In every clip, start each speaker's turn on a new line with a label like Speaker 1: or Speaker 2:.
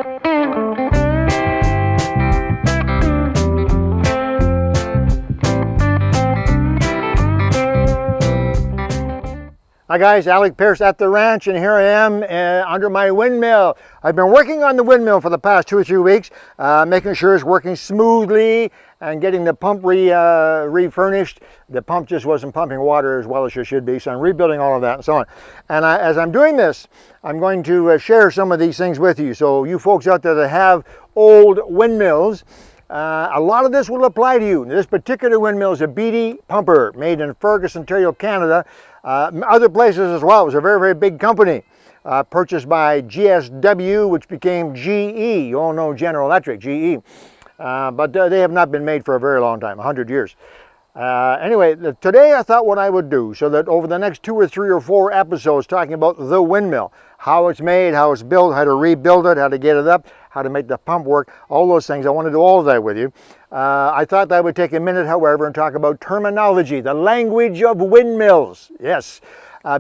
Speaker 1: Hi guys, Alec, Peirce at the ranch, and here I am under my windmill. I've been working on the windmill for the past 2 or 3 weeks, making sure it's working smoothly and getting the pump refurnished. The pump just wasn't pumping water as well as it should be, so I'm rebuilding all of that and so on. And as I'm doing this, I'm going to share some of these things with you. So you folks out there that have old windmills, a lot of this will apply to you. This particular windmill is a Beatty Pumper, made in Fergus, Ontario, Canada. Other places as well. It was a very, very big company, purchased by GSW, which became GE. You all know General Electric, GE. But they have not been made for a very long time, 100 years. Anyway, today I thought what I would do, so that over the next 2 or 3 or 4 episodes talking about the windmill, how it's made, how it's built, how to rebuild it, how to get it up, how to make the pump work, all those things. I want to do all of that with you. I thought I would take a minute, however, and talk about terminology, the language of windmills. Yes,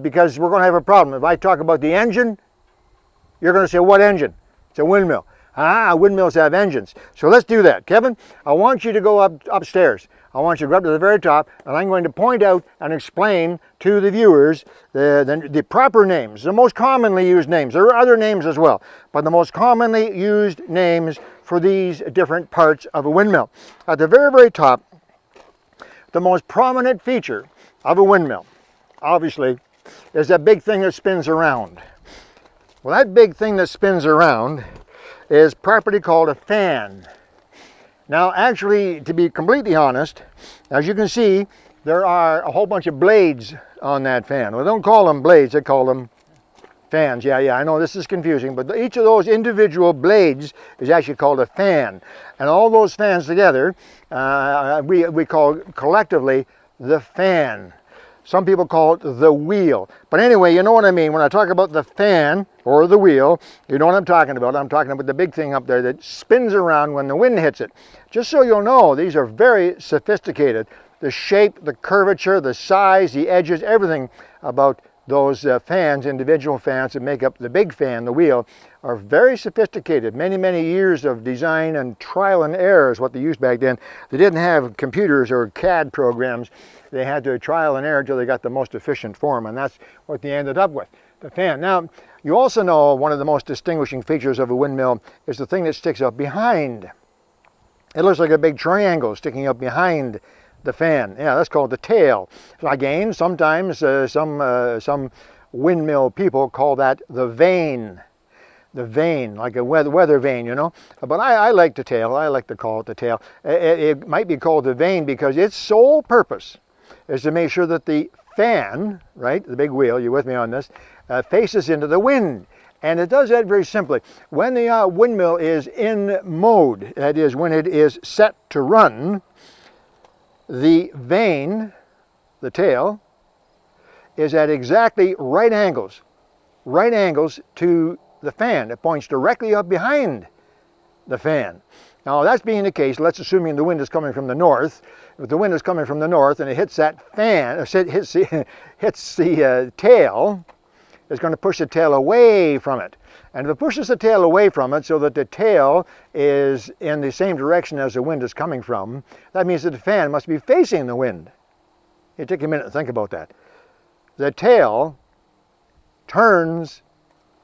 Speaker 1: because we're going to have a problem. If I talk about the engine, you're going to say, what engine? It's a windmill. Windmills have engines. So let's do that. Kevin, I want you to go upstairs. I want you to go up to the very top, and I'm going to point out and explain to the viewers the proper names, the most commonly used names. There are other names as well, but the most commonly used names for these different parts of a windmill. At the very, very top, the most prominent feature of a windmill, obviously, is that big thing that spins around. Well, that big thing that spins around is properly called a fan. Now, actually, to be completely honest, as you can see, there are a whole bunch of blades on that fan. Well, they don't call them blades, they call them fans. Yeah, I know this is confusing, but each of those individual blades is actually called a fan. And all those fans together, we call collectively the fan. Some people call it the wheel. But anyway, you know what I mean. When I talk about the fan or the wheel, you know what I'm talking about. I'm talking about the big thing up there that spins around when the wind hits it. Just so you'll know, these are very sophisticated. The shape, the curvature, the size, the edges, everything about those fans, individual fans that make up the big fan, the wheel, are very sophisticated. Many, many years of design and trial and error is what they used back then. They didn't have computers or CAD programs. They had to trial and error until they got the most efficient form, and that's what they ended up with, the fan. Now, you also know one of the most distinguishing features of a windmill is the thing that sticks up behind. It looks like a big triangle sticking up behind the fan. Yeah, that's called the tail. So again, sometimes some windmill people call that the vane. The vane, like a weather vane, you know. But I like the tail. I like to call it the tail. It might be called the vane because its sole purpose is to make sure that the fan, right, the big wheel, you're with me on this, faces into the wind. And it does that very simply. When the windmill is in mode, that is, when it is set to run, the vane, the tail, is at exactly right angles to the fan. It points directly up behind the fan. Now, that's being the case, let's assume the wind is coming from the north. If the wind is coming from the north and it hits that fan, hits the tail, it's going to push the tail away from it. And if it pushes the tail away from it so that the tail is in the same direction as the wind is coming from, that means that the fan must be facing the wind. You take a minute to think about that. The tail turns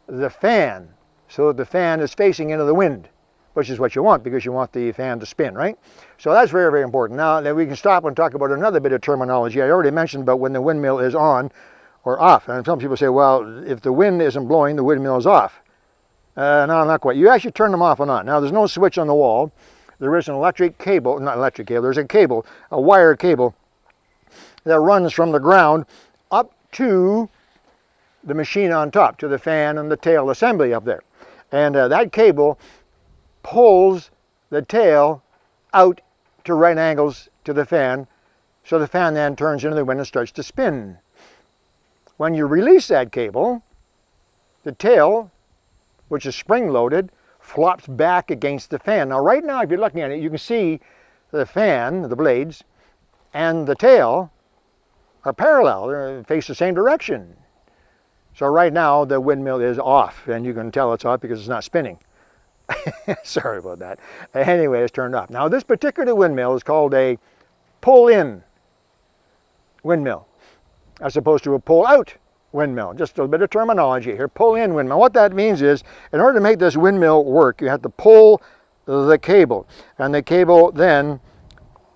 Speaker 1: the fan so that the fan is facing into the wind, which is what you want because you want the fan to spin, right? So that's very, very important. Now, then we can stop and talk about another bit of terminology. I already mentioned about when the windmill is on or off. And some people say, well, if the wind isn't blowing, the windmill is off. No, not quite. You actually turn them off and on. Now, there's no switch on the wall. There is an electric cable, not electric cable, there's a cable, a wire cable that runs from the ground up to the machine on top, to the fan and the tail assembly up there. And that cable pulls the tail out to right angles to the fan, so the fan then turns into the wind and starts to spin. When you release that cable, the tail, which is spring-loaded, flops back against the fan. Now, right now, if you're looking at it, you can see the fan, the blades, and the tail are parallel. They face the same direction. So right now, the windmill is off, and you can tell it's off because it's not spinning. Sorry about that. Anyway, it's turned off. Now this particular windmill is called a pull-in windmill as opposed to a pull-out windmill. Just a little bit of terminology here. Pull-in windmill. What that means is, in order to make this windmill work, you have to pull the cable, and the cable then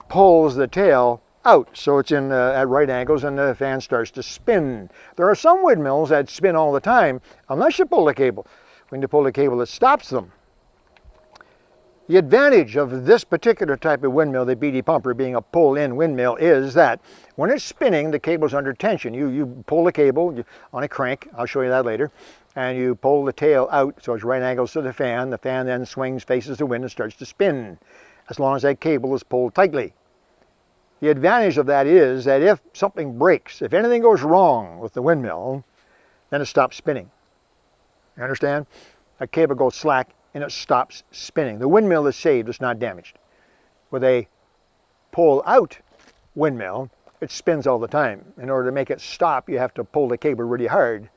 Speaker 1: pulls the tail out, so it's in at right angles, and the fan starts to spin. There are some windmills that spin all the time unless you pull the cable. When you pull the cable, it stops them. The advantage of this particular type of windmill, the Beatty Pumper, being a pull-in windmill, is that when it's spinning, the cable's under tension. You pull the cable on a crank, I'll show you that later, and you pull the tail out so it's right angles to the fan. The fan then swings, faces the wind, and starts to spin, as long as that cable is pulled tightly. The advantage of that is that if something breaks, if anything goes wrong with the windmill, then it stops spinning. You understand? A cable goes slack and it stops spinning. The windmill is saved, it's not damaged. With a pull-out windmill, it spins all the time. In order to make it stop, you have to pull the cable really hard.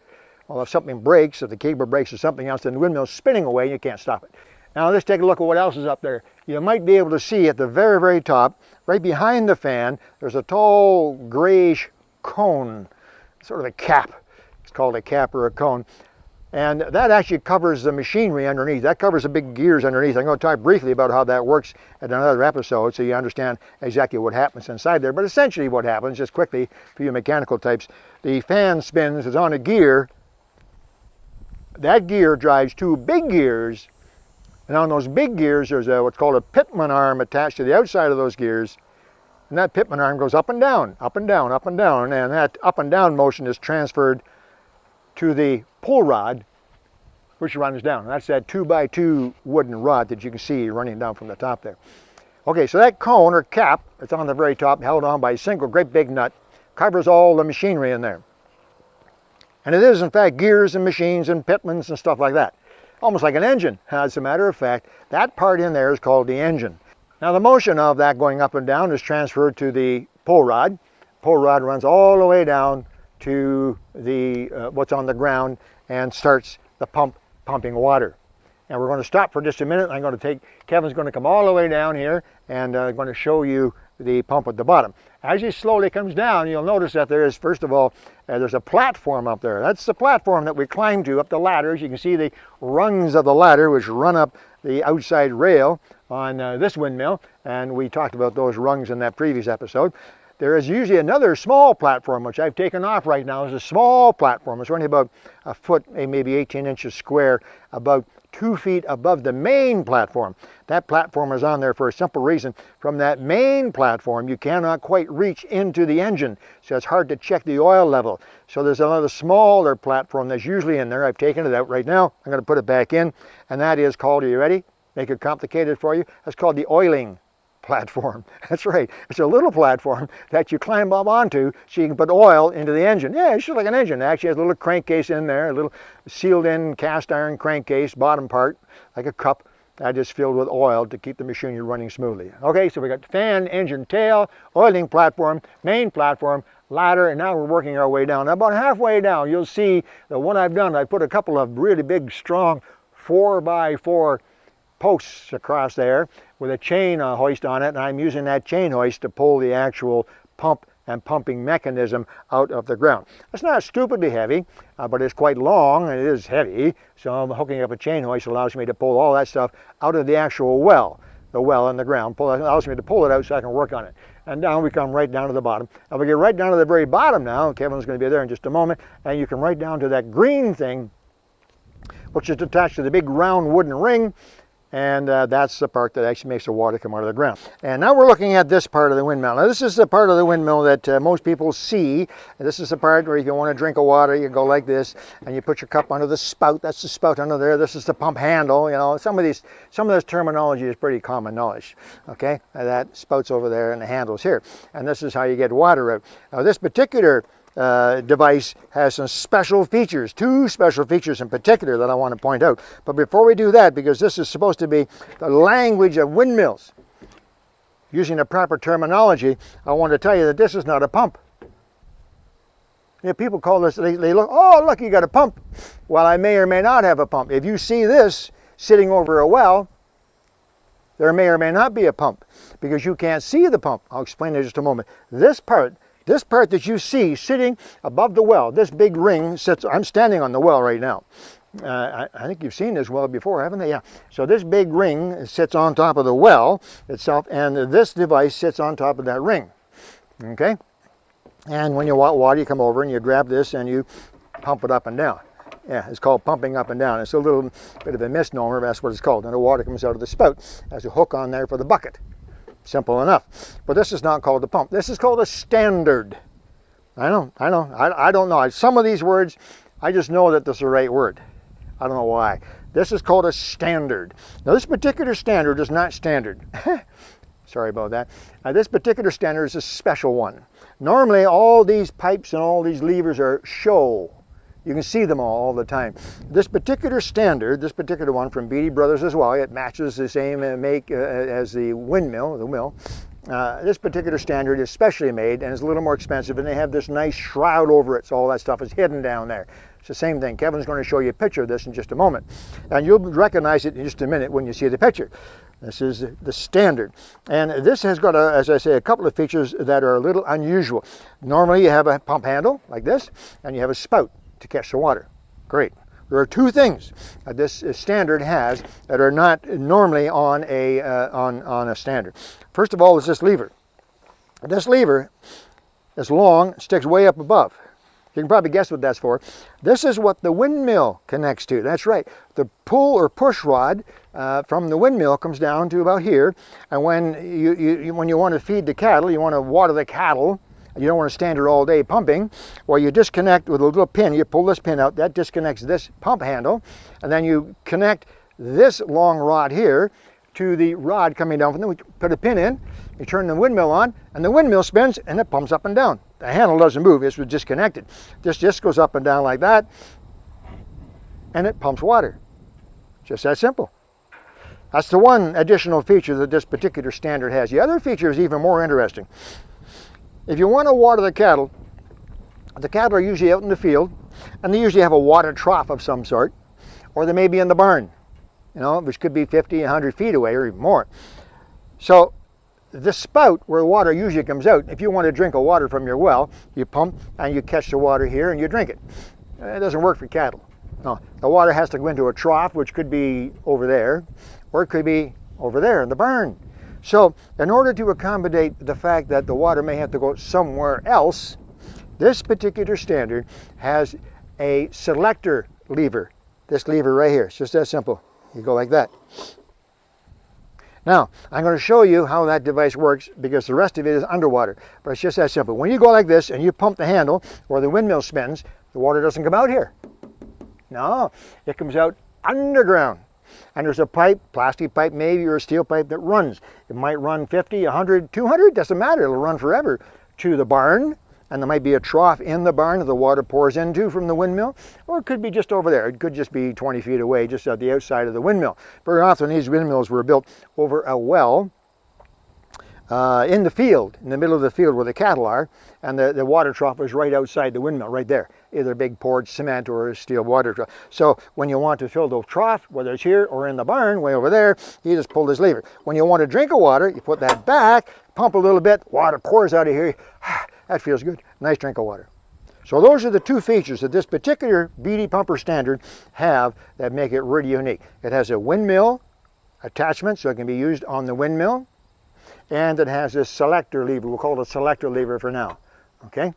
Speaker 1: Well, if something breaks, if the cable breaks or something else, then the windmill's spinning away and you can't stop it. Now let's take a look at what else is up there. You might be able to see at the very, very top, right behind the fan, there's a tall grayish cone, sort of a cap. It's called a cap or a cone. And that actually covers the machinery underneath. That covers the big gears underneath. I'm going to talk briefly about how that works at another episode so you understand exactly what happens inside there. But essentially what happens, just quickly for you mechanical types, the fan spins, it's on a gear. That gear drives two big gears, and on those big gears there's what's called a pitman arm attached to the outside of those gears. And that pitman arm goes up and down, up and down, up and down, and that up and down motion is transferred to the pull rod, which runs down. And that's that 2x2 wooden rod that you can see running down from the top there. Okay, so that cone or cap, it's on the very top, held on by a single great big nut, covers all the machinery in there. And it is, in fact, gears and machines and pitmans and stuff like that. Almost like an engine. As a matter of fact, that part in there is called the engine. Now the motion of that going up and down is transferred to the pull rod. Pull rod runs all the way down to the what's on the ground and starts the pumping water. And we're going to stop for just a minute. Kevin's going to come all the way down here and I'm going to show you the pump at the bottom. As he slowly comes down, you'll notice that there is, first of all, there's a platform up there. That's the platform that we climb to up the ladders. You can see the rungs of the ladder which run up the outside rail on this windmill, and we talked about those rungs in that previous episode. There is usually another small platform, which I've taken off right now. It's a small platform. It's only about a foot, maybe 18 inches square, about 2 feet above the main platform. That platform is on there for a simple reason. From that main platform, you cannot quite reach into the engine, so it's hard to check the oil level. So there's another smaller platform that's usually in there. I've taken it out right now. I'm going to put it back in, and that is called, are you ready? Make it complicated for you. That's called the oiling platform. That's right. It's a little platform that you climb up onto so you can put oil into the engine. Yeah, it's just like an engine. It actually has a little crankcase in there, a little sealed in cast iron crankcase, bottom part, like a cup that is filled with oil to keep the machinery running smoothly. Okay, so we got fan, engine, tail, oiling platform, main platform, ladder, and now we're working our way down. About halfway down, you'll see that what I've done, I put a couple of really big, strong 4x4 posts across there with a chain hoist on it, and I'm using that chain hoist to pull the actual pump and pumping mechanism out of the ground. It's not stupidly heavy, but it's quite long and it is heavy, so I'm hooking up a chain hoist allows me to pull all that stuff out of the actual well, the well in the ground. Allows me to pull it out so I can work on it. And down we come right down to the bottom. And we get right down to the very bottom now. Kevin's going to be there in just a moment, and you come right down to that green thing, which is attached to the big round wooden ring. And that's the part that actually makes the water come out of the ground. And now we're looking at this part of the windmill. Now this is the part of the windmill that most people see. This is the part where if you want to drink of water, you go like this, and you put your cup under the spout. That's the spout under there. This is the pump handle. You know, some of this terminology is pretty common knowledge. Okay, that spout's over there, and the handle's here. And this is how you get water out. Now this particular device has some special features, 2 special features in particular that I want to point out. But before we do that, because this is supposed to be the language of windmills, using the proper terminology, I want to tell you that this is not a pump. You know, people call this, they look, oh look, you got a pump. Well, I may or may not have a pump. If you see this, sitting over a well, there may or may not be a pump because you can't see the pump. I'll explain in just a moment. This part that you see sitting above the well, this big ring sits, I'm standing on the well right now. I think you've seen this well before, haven't they? Yeah. So this big ring sits on top of the well itself, and this device sits on top of that ring. Okay? And when you want water, you come over and you grab this and you pump it up and down. Yeah, it's called pumping up and down. It's a little bit of a misnomer, but that's what it's called. And the water comes out of the spout. There's a hook on there for the bucket. Simple enough. But this is not called a pump. This is called a standard. I don't know. Some of these words, I just know that this is the right word. I don't know why. This is called a standard. Now this particular standard is not standard. Sorry about that. This particular standard is a special one. Normally all these pipes and all these levers are show. You can see them all the time. This particular standard, this particular one from Beatty Brothers as well, it matches the same make as the Windmill, the mill. This particular standard is specially made and is a little more expensive, and they have this nice shroud over it, so all that stuff is hidden down there. It's the same thing. Kevin's going to show you a picture of this in just a moment, and you'll recognize it in just a minute when you see the picture. This is the standard, and this has got, as I say, a couple of features that are a little unusual. Normally you have a pump handle like this, and you have a spout to catch the water. Great. There are two things that this standard has that are not normally on a standard. First of all is this lever. This lever is long, sticks way up above. You can probably guess what that's for. This is what the windmill connects to. That's right. The pull or push rod from the windmill comes down to about here. And when you want to feed the cattle, you want to water the cattle, you don't want to stand there all day pumping, well, you disconnect with a little pin. You pull this pin out, that disconnects this pump handle, and then you connect this long rod here to the rod coming down from there. We put a pin in, you turn the windmill on, and the windmill spins and it pumps up and down. The handle doesn't move, it's disconnected. This just goes up and down like that, and it pumps water. Just that simple. That's the one additional feature that this particular standard has. The other feature is even more interesting. If you want to water the cattle are usually out in the field, and they usually have a water trough of some sort, or they may be in the barn, you know, which could be 50, 100 feet away or even more. So the spout where the water usually comes out, if you want to drink a water from your well, you pump and you catch the water here and you drink it. It doesn't work for cattle. No, the water has to go into a trough, which could be over there, or it could be over there in the barn. So in order to accommodate the fact that the water may have to go somewhere else, this particular standard has a selector lever. This lever right here, it's just that simple. You go like that. Now, I'm going to show you how that device works because the rest of it is underwater, but it's just that simple. When you go like this and you pump the handle or the windmill spins, the water doesn't come out here. No, it comes out underground. And there's a pipe, plastic pipe maybe, or a steel pipe that runs. It might run 50, 100, 200, doesn't matter, it'll run forever, to the barn, and there might be a trough in the barn that the water pours into from the windmill, or it could be just over there. It could just be 20 feet away, just at the outside of the windmill. Very often these windmills were built over a well in the field, in the middle of the field where the cattle are, and the water trough is right outside the windmill, right there. Either a big poured cement or a steel water trough. So when you want to fill the trough, whether it's here or in the barn, way over there, you just pull this lever. When you want to drink of water, you put that back, pump a little bit, water pours out of here. That feels good. Nice drink of water. So those are the two features that this particular Beatty Pumper standard have that make it really unique. It has a windmill attachment, so it can be used on the windmill, and it has this selector lever. We'll call it a selector lever for now. Okay?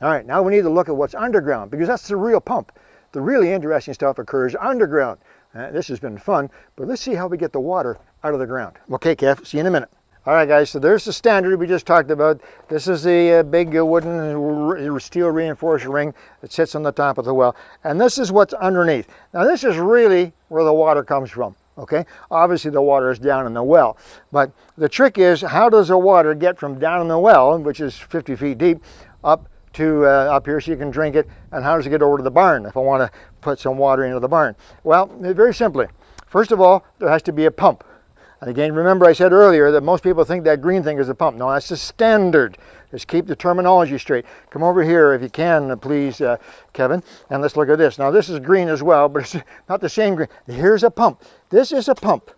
Speaker 1: All right, now we need to look at what's underground because that's the real pump. The really interesting stuff occurs underground. This has been fun, but let's see how we get the water out of the ground. Okay, Kev, see you in a minute. All right, guys, so there's the standard we just talked about. This is the big wooden steel reinforced ring that sits on the top of the well, and this is what's underneath. Now, this is really where the water comes from. Okay, obviously the water is down in the well, but the trick is how does the water get from down in the well, which is 50 feet deep, up to up here so you can drink it, and how does it get over to the barn if I want to put some water into the barn? Well, very simply, first of all, there has to be a pump. And again, remember I said earlier that most people think that green thing is a pump. No, that's the standard. Just keep the terminology straight. Come over here if you can, please, Kevin, and let's look at this. Now this is green as well, but it's not the same green. Here's a pump. This is a pump.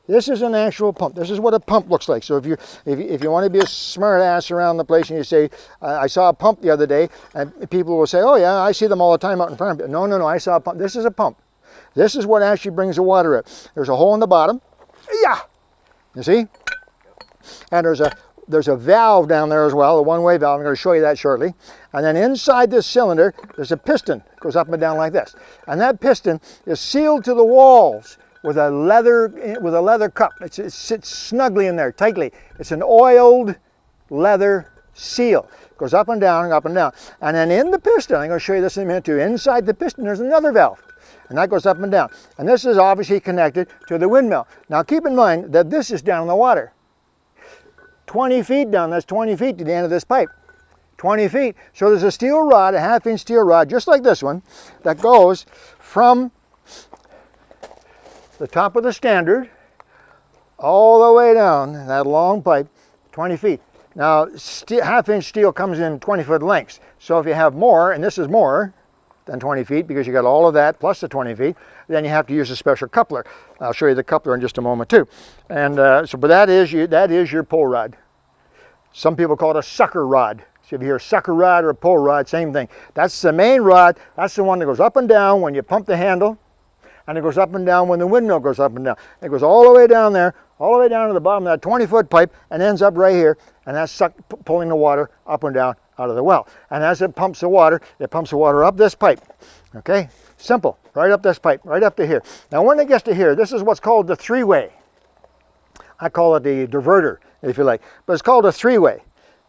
Speaker 1: This is an actual pump. This is what a pump looks like. So if you want to be a smart ass around the place and you say, I saw a pump the other day, and people will say, oh yeah, I see them all the time out in front of me. No, no, no, I saw a pump. This is a pump. This is what actually brings the water up. There's a hole in the bottom. Yeah. You see? And there's a valve down there as well, a one-way valve. I'm going to show you that shortly. And then inside this cylinder, there's a piston. It goes up and down like this. And that piston is sealed to the walls with a leather cup. It sits snugly in there, tightly. It's an oiled leather seal. It goes up and down and up and down. And then in the piston, I'm going to show you this in a minute too, inside the piston there's another valve. And that goes up and down. And this is obviously connected to the windmill. Now keep in mind that this is down in the water. 20 feet down, that's 20 feet to the end of this pipe. 20 feet. So there's a steel rod, a 1/2-inch steel rod, just like this one, that goes from the top of the standard all the way down that long pipe, 20 feet. Now, 1/2-inch steel comes in 20-foot lengths. So if you have more, and this is more than 20 feet because you got all of that plus the 20 feet, then you have to use a special coupler. I'll show you the coupler in just a moment too. And but that is your pull rod. Some people call it a sucker rod. So if you hear a sucker rod or a pull rod, same thing. That's the main rod. That's the one that goes up and down when you pump the handle, and it goes up and down when the windmill goes up and down. It goes all the way down there, all the way down to the bottom of that 20-foot pipe, and ends up right here, and that's pulling the water up and down out of the well. And as it pumps the water up this pipe. Okay, simple, right up this pipe, right up to here. Now when it gets to here, this is what's called the three-way. I call it the diverter, if you like, but it's called a three-way.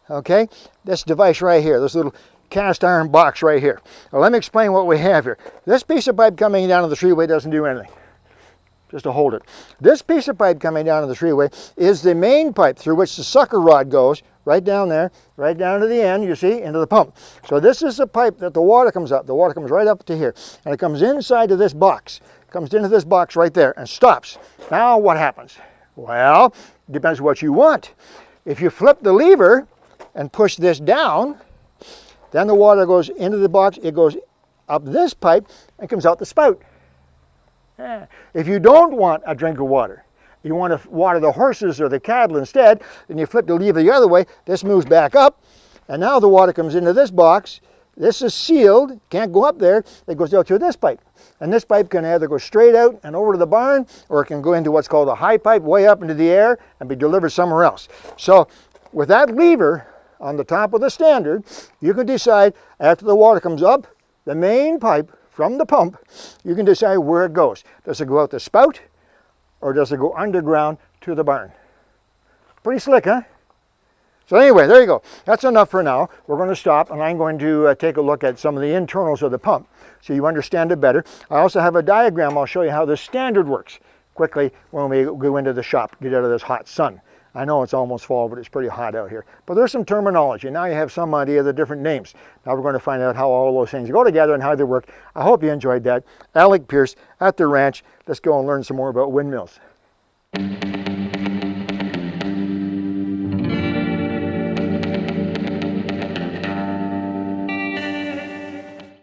Speaker 1: Okay, this device right here, this little cast iron box right here. Well, let me explain what we have here. This piece of pipe coming down to the three-way doesn't do anything, just to hold it. This piece of pipe coming down to the three-way is the main pipe through which the sucker rod goes, right down there, right down to the end, you see, into the pump. So this is the pipe that the water comes up. The water comes right up to here, and it comes inside of this box. It comes into this box right there and stops. Now what happens? Well, it depends what you want. If you flip the lever and push this down, then the water goes into the box, it goes up this pipe and comes out the spout. If you don't want a drink of water, you want to water the horses or the cattle instead, then you flip the lever the other way, this moves back up, and now the water comes into this box. This is sealed, can't go up there, it goes out through this pipe. And this pipe can either go straight out and over to the barn, or it can go into what's called a high pipe, way up into the air, and be delivered somewhere else. So with that lever on the top of the standard, you can decide after the water comes up the main pipe from the pump, you can decide where it goes. Does it go out the spout, or does it go underground to the barn? Pretty slick, huh? So anyway, there you go. That's enough for now. We're going to stop, and I'm going to take a look at some of the internals of the pump so you understand it better. I also have a diagram. I'll show you how the standard works quickly when we go into the shop, get out of this hot sun. I know it's almost fall, but it's pretty hot out here. But there's some terminology. Now you have some idea of the different names. Now we're going to find out how all those things go together and how they work. I hope you enjoyed that. Alec Peirce at the ranch. Let's go and learn some more about windmills.